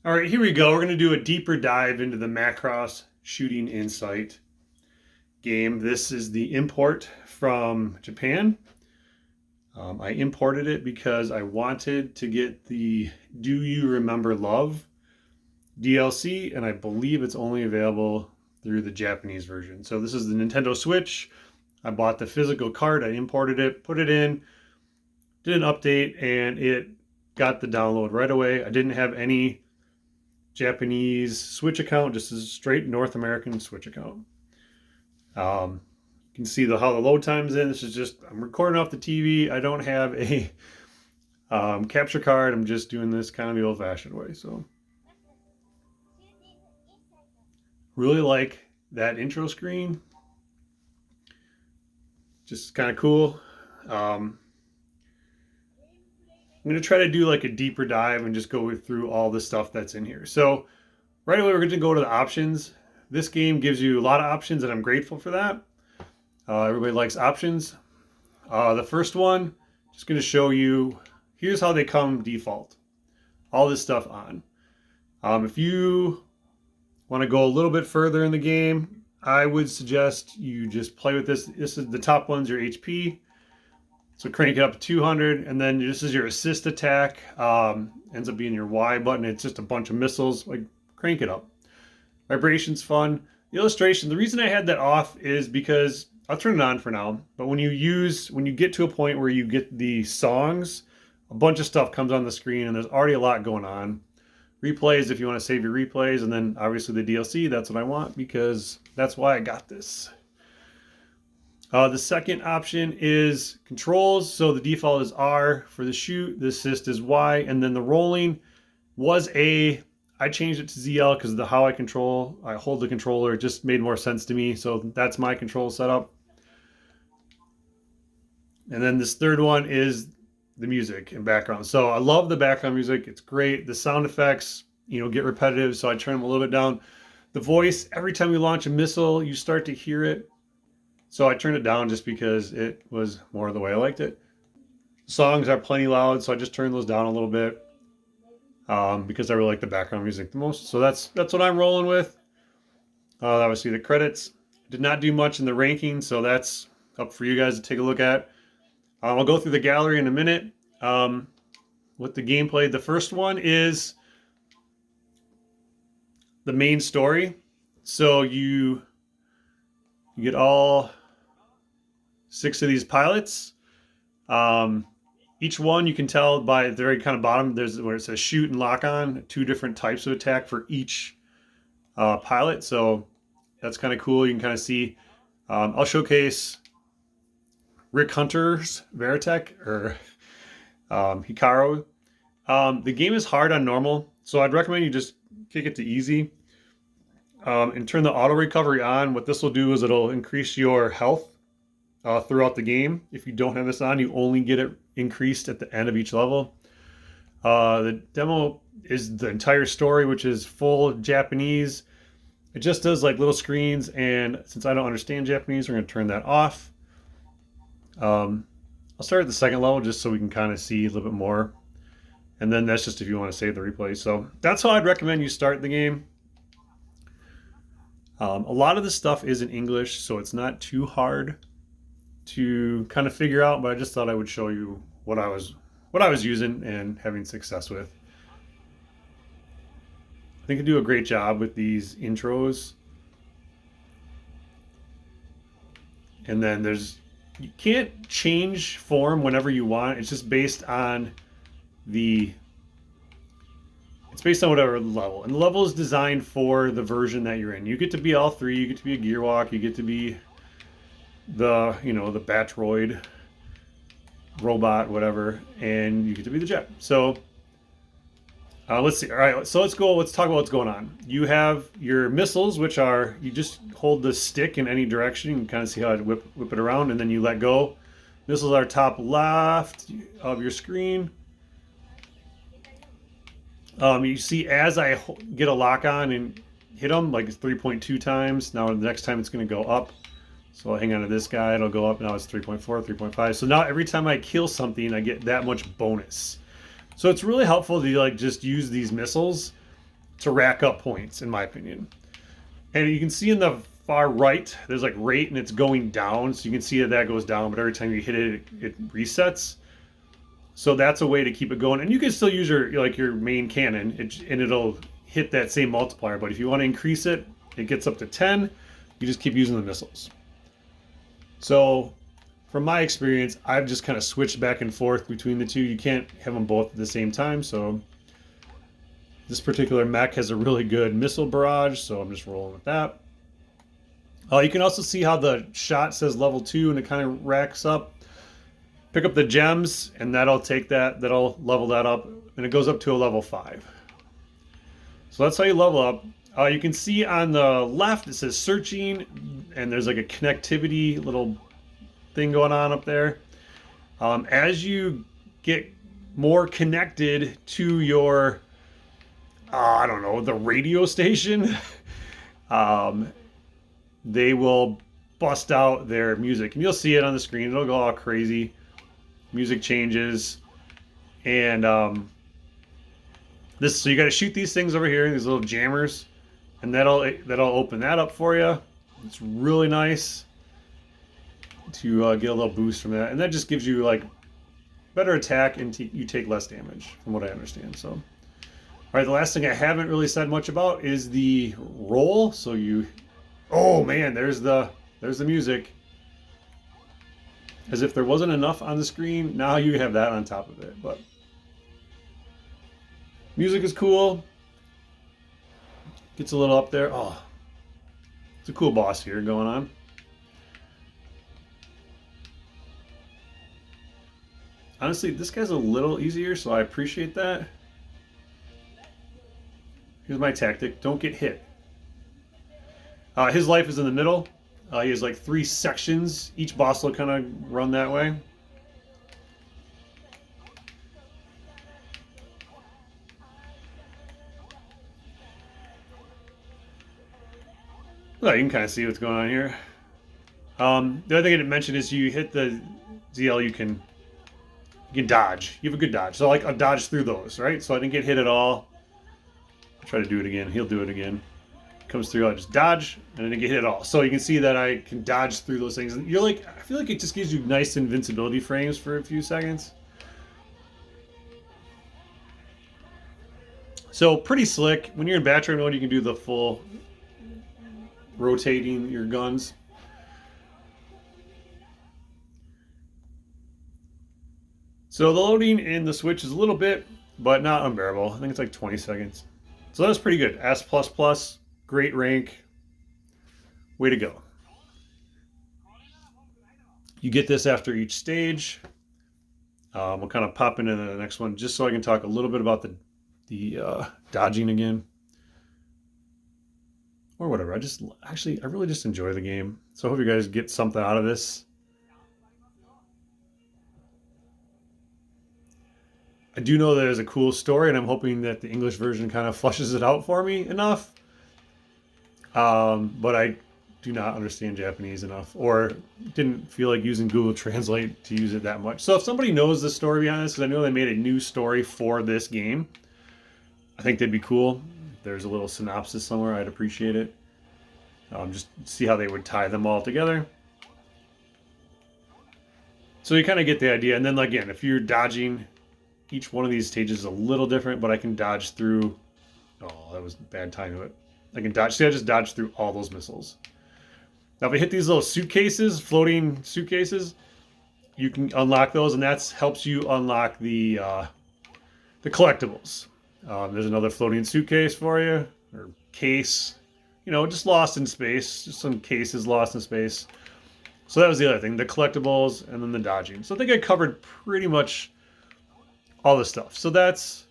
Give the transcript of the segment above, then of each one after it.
All right, here we go. We're going to do a deeper dive into the Macross Shooting Insight game. This is the import from Japan. I imported it because I wanted to get the Do You Remember Love DLC, and I believe it's only available through the Japanese version. So this is the Nintendo Switch. I bought the physical card, I imported it, put it in, did an update, and it got the download right away. I didn't have any Japanese Switch account, just a straight North American Switch account. You can see how the load time's in. This is just, I'm recording off the TV. I don't have a capture card. I'm just doing this kind of the old-fashioned way. So really like that intro screen. Just kind of cool. I'm going to try to do like a deeper dive and just go through all the stuff that's in here. So right away, we're going to go to the options. This game gives you a lot of options, and I'm grateful for that. Everybody likes options. The first one, just going to show you, here's how they come default. All this stuff on. If you want to go a little bit further in the game, I would suggest you just play with this. This is the top one's your HP. So crank it up to 200, and then this is your assist attack. Ends up being your Y button. It's just a bunch of missiles. Like, crank it up. Vibration's fun. The illustration, the reason I had that off is because, I'll turn it on for now, but when you get to a point where you get the songs, a bunch of stuff comes on the screen, and there's already a lot going on. Replays, if you want to save your replays, and then obviously the DLC, that's what I want, because that's why I got this. The second option is controls. So the default is R for the shoot, the assist is Y, and then the rolling was A. I changed it to ZL because of how I hold the controller. It just made more sense to me. So that's my control setup. And then this third one is the music and background. So I love the background music. It's great. The sound effects, get repetitive. So I turn them a little bit down. The voice, every time you launch a missile, you start to hear it. So I turned it down just because it was more the way I liked it. Songs are plenty loud, so I just turned those down a little bit because I really like the background music the most. So that's what I'm rolling with. Obviously the credits. Did not do much in the ranking, so that's up for you guys to take a look at. I'll go through the gallery in a minute with the gameplay. The first one is the main story. So you get all 6 of these pilots. Each one you can tell by the very kind of bottom, there's where it says shoot and lock on, 2 different types of attack for each pilot. So that's kind of cool. You can kind of see. I'll showcase Rick Hunter's Veritech, or Hikaru. The game is hard on normal, so I'd recommend you just kick it to easy. And turn the auto recovery on. What this will do is it'll increase your health throughout the game. If you don't have this on, you only get it increased at the end of each level. The demo is the entire story, which is full Japanese. It just does like little screens, and since I don't understand Japanese, we're going to turn that off. I'll start at the second level just so we can kind of see a little bit more. And then that's just if you want to save the replay. So that's how I'd recommend you start the game. A lot of the stuff is in English, so it's not too hard to kind of figure out, but I just thought I would show you what I was using and having success with. I think I do a great job with these intros. And then you can't change form whenever you want. It's just based on whatever level. And the level is designed for the version that you're in. You get to be all 3. You get to be a Gearwalk. You get to be the Batroid robot, whatever. And you get to be the jet. So let's see. All right, so let's talk about what's going on. You have your missiles, which are, you just hold the stick in any direction. You can kind of see how I whip it around, and then you let go. Missiles are top left of your screen. You see as I get a lock on and hit them, like it's 3.2 times. Now the next time it's going to go up. So I'll hang on to this guy, it'll go up. Now it's 3.4, 3.5. So now every time I kill something, I get that much bonus. So it's really helpful to just use these missiles to rack up points, in my opinion. And you can see in the far right, there's like rate and it's going down. So you can see that goes down, but every time you hit it, it resets. So that's a way to keep it going. And you can still use your main cannon and it'll hit that same multiplier. But if you want to increase it, it gets up to 10. You just keep using the missiles. So from my experience, I've just kind of switched back and forth between the two. You can't have them both at the same time. So this particular mech has a really good missile barrage. So I'm just rolling with that. You can also see how the shot says level 2 and it kind of racks up. Pick up the gems and that'll level that up, and it goes up to a level 5. So that's how you level up. You can see on the left it says searching, and there's like a connectivity little thing going on up there. As you get more connected to your, I don't know, the radio station, they will bust out their music, and you'll see it on the screen. It'll go all crazy. Music changes, and so you got to shoot these things over here, these little jammers, and that'll open that up for you. It's really nice to get a little boost from that, and that just gives you like better attack, and you take less damage, from what I understand. So, all right, the last thing I haven't really said much about is the roll. So oh man, there's the music. As if there wasn't enough on the screen, now you have that on top of it. But music is cool. Gets a little up there. Oh, it's a cool boss here going on. Honestly, this guy's a little easier, so I appreciate that. Here's my tactic. Don't get hit. His life is in the middle. He has like 3 sections. Each boss will kind of run that way. Well, you can kind of see what's going on here. The other thing I didn't mention is you hit the ZL, you can dodge. You have a good dodge. So like I'll dodge through those, right? So I didn't get hit at all. I'll try to do it again. He'll do it again. Comes through, I just dodge, and I didn't get hit at all. So you can see that I can dodge through those things. And you're like, I feel like it just gives you nice invincibility frames for a few seconds. So pretty slick. When you're in battery mode, you can do the full rotating your guns. So the loading in the Switch is a little bit, but not unbearable. I think it's like 20 seconds. So that was pretty good. S++. Great rank. Way to go. You get this after each stage. We'll kind of pop into the next one just so I can talk a little bit about the dodging again. Or whatever. I really just enjoy the game. So I hope you guys get something out of this. I do know there's a cool story, and I'm hoping that the English version kind of flushes it out for me enough. But I do not understand Japanese enough, or didn't feel like using Google Translate to use it that much. So if somebody knows the story behind this, because I know they made a new story for this game, I think that'd be cool. If there's a little synopsis somewhere, I'd appreciate it. Just see how they would tie them all together. So you kind of get the idea. And then again, if you're dodging, each one of these stages is a little different, but I can dodge through. Oh, that was bad timing. But I can dodge. See, I just dodged through all those missiles. Now, if I hit these little suitcases, floating suitcases, you can unlock those, and that helps you unlock the collectibles. There's another floating suitcase for you, or case. You know, just lost in space. Just some cases lost in space. So that was the other thing, the collectibles and then the dodging. So I think I covered pretty much all the stuff. So that's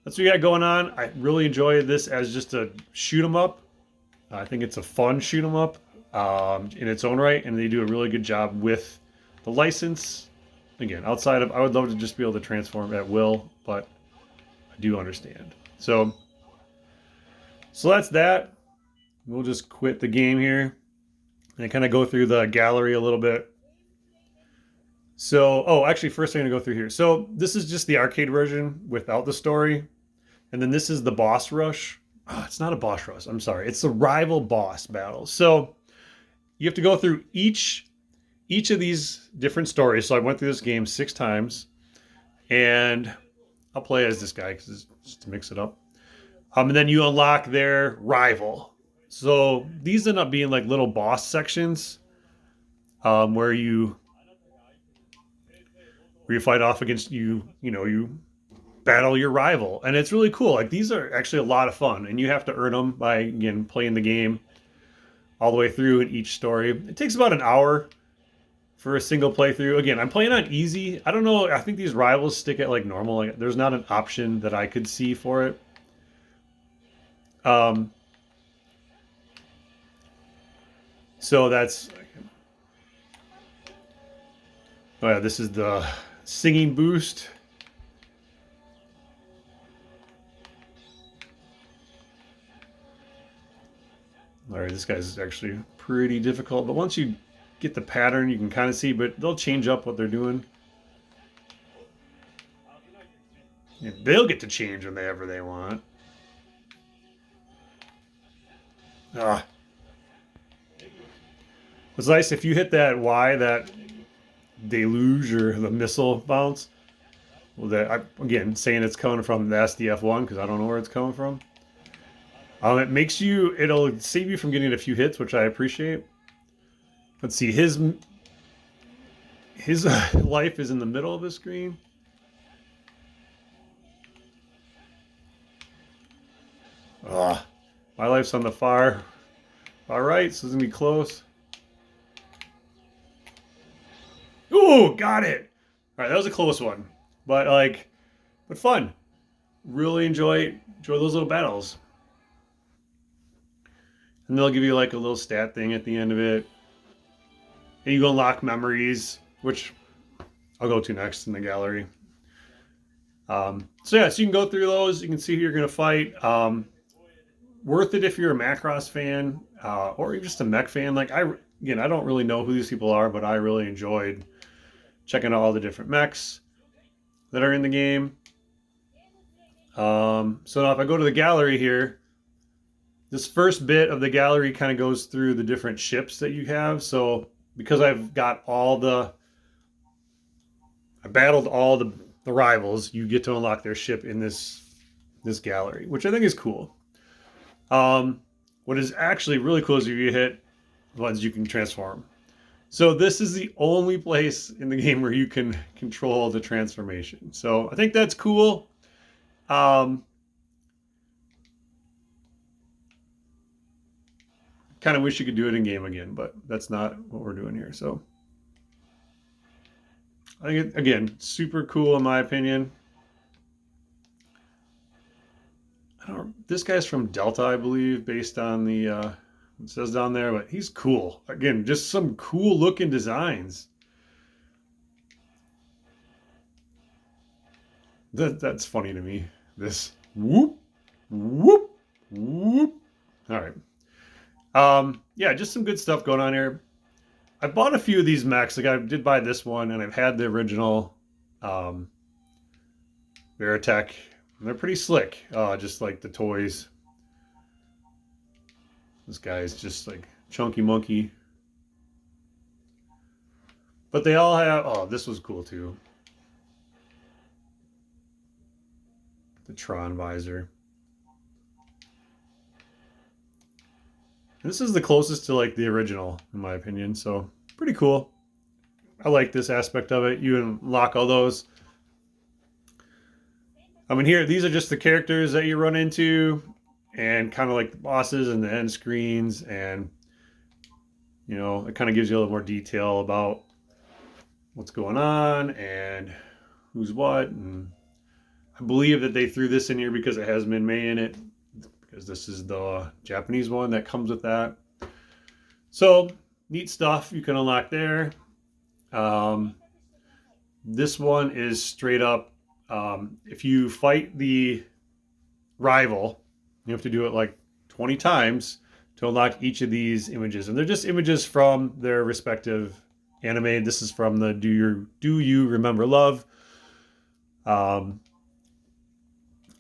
what we got going on. I really enjoy this as just a shoot 'em up. I think it's a fun shoot 'em up in its own right, and they do a really good job with the license. Again, outside of, I would love to just be able to transform at will, but I do understand. So that's that. We'll just quit the game here and kind of go through the gallery a little bit. So, actually, first I'm going to go through here. So this is just the arcade version without the story. And then this is the boss rush. it's not a boss rush. I'm sorry. It's the rival boss battle. So you have to go through each of these different stories. So I went through this game 6 times, and I'll play as this guy because just to mix it up. And then you unlock their rival. So these end up being like little boss sections, where you fight off against you battle your rival, and it's really cool. Like these are actually a lot of fun, and you have to earn them by again playing the game all the way through in each story. It takes about an hour for a single playthrough. Again, I'm playing on easy. I don't know. I think these rivals stick at like normal. Like, there's not an option that I could see for it. So that's. Oh yeah, this is the singing boost. All right, this guy's actually pretty difficult, but once you get the pattern, you can kind of see, but they'll change up what they're doing. And they'll get to change whenever they want. It's nice if you hit that Y, that deluge or the missile bounce. Well, again, saying it's coming from the SDF-1 because I don't know where it's coming from. It makes you, it'll save you from getting a few hits, which I appreciate. Let's see, his life is in the middle of the screen. My life's on the far right, so it's gonna be close. Ooh, got it. All right, that was a close one, but fun. Really enjoy those little battles. And they'll give you like a little stat thing at the end of it. And you go unlock memories, which I'll go to next in the gallery. So yeah, so you can go through those. You can see who you're going to fight. Worth it if you're a Macross fan, or just a mech fan. Like I don't really know who these people are, but I really enjoyed checking out all the different mechs that are in the game. So now if I go to the gallery here, this first bit of the gallery kind of goes through the different ships that you have. So because I've got I battled all the rivals, you get to unlock their ship in this gallery, which I think is cool. What is actually really cool is if you hit ones you can transform. So this is the only place in the game where you can control the transformation. So I think that's cool. Kind of wish you could do it in game again, but that's not what we're doing here. So I think again, super cool in my opinion. This guy's from Delta, I believe, based on the it says down there, but he's cool. Again, just some cool looking designs. That's funny to me. This whoop, whoop, whoop. All right. Yeah, just some good stuff going on here. I bought a few of these mechs. Like I did buy this one, and I've had the original Veritech. And they're pretty slick, just like the toys. This guy is just like chunky monkey. But they all have, oh, this was cool too. The Tron visor. And this is the closest to like the original, in my opinion. So pretty cool. I like this aspect of it. You unlock all those. I mean, here, these are just the characters that you run into, and kind of like the bosses and the end screens, and it kind of gives you a little more detail about what's going on and who's what. And I believe that they threw this in here because it has Min May in it, because this is the Japanese one that comes with that. So neat stuff you can unlock there. This one is straight up. If you fight the rival, you have to do it like 20 times to unlock each of these images. And they're just images from their respective anime. This is from the Do You Remember Love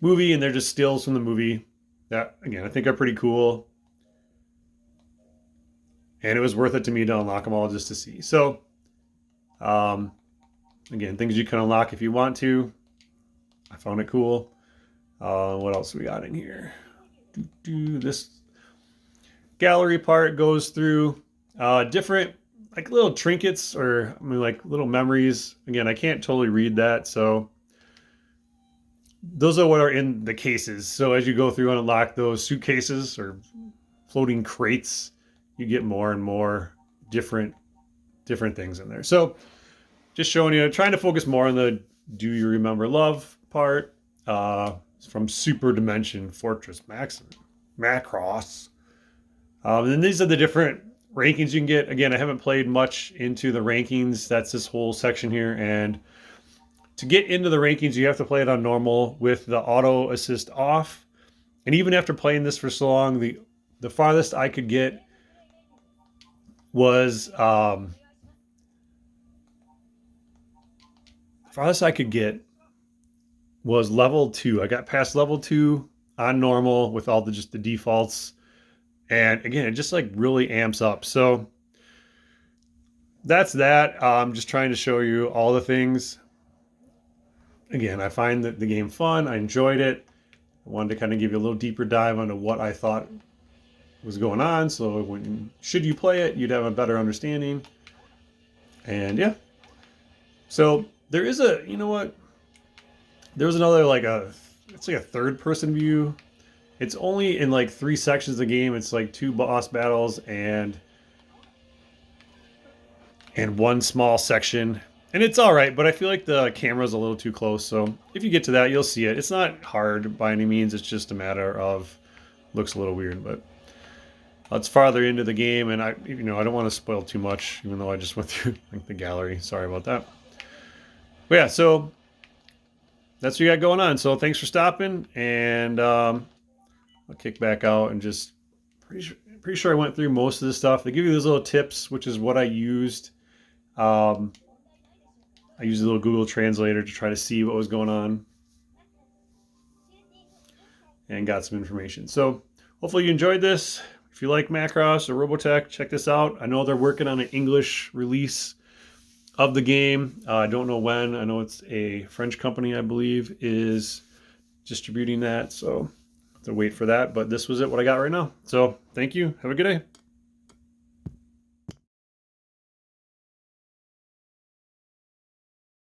movie, and they're just stills from the movie. that, again, I think are pretty cool. And it was worth it to me to unlock them all just to see. So, again, things you can unlock if you want to. I found it cool. What else we got in here? This gallery part goes through different like little trinkets, or I mean like little memories. Again, I can't totally read that, so those are what are in the cases. So as you go through and unlock those suitcases or floating crates, you get more and more different things in there. So just showing you, trying to focus more on the do you remember love part from Super Dimension Fortress Macross. And these are the different rankings you can get. Again, I haven't played much into the rankings. That's this whole section here. And to get into the rankings, you have to play it on normal with the auto assist off. And even after playing this for so long, the farthest I could get was level 2. I got past level 2 on normal with all just the defaults. And again, it just like really amps up. So that's that. I'm just trying to show you all the things. Again, I find that the game fun. I enjoyed it. I wanted to kind of give you a little deeper dive into what I thought was going on. So should you play it, you'd have a better understanding. And yeah. So there is a, you know what? There's another it's like a third person view. It's only in like 3 sections of the game. It's like 2 boss battles and 1 small section. And it's all right, but I feel like the camera's a little too close. So if you get to that, you'll see it. It's not hard by any means. It's just a matter of, looks a little weird, but it's farther into the game. And I don't want to spoil too much, even though I just went through like the gallery. Sorry about that. But yeah, so that's what you got going on. So thanks for stopping, and I'll kick back out and just pretty sure I went through most of this stuff. They give you those little tips, which is what I used. I used a little Google Translator to try to see what was going on and got some information. So hopefully you enjoyed this. If you like Macross or Robotech, check this out. I know they're working on an English release of the game. I don't know when. I know it's a French company, I believe, is distributing that. So I have to wait for that. But this was what I got right now. So thank you. Have a good day.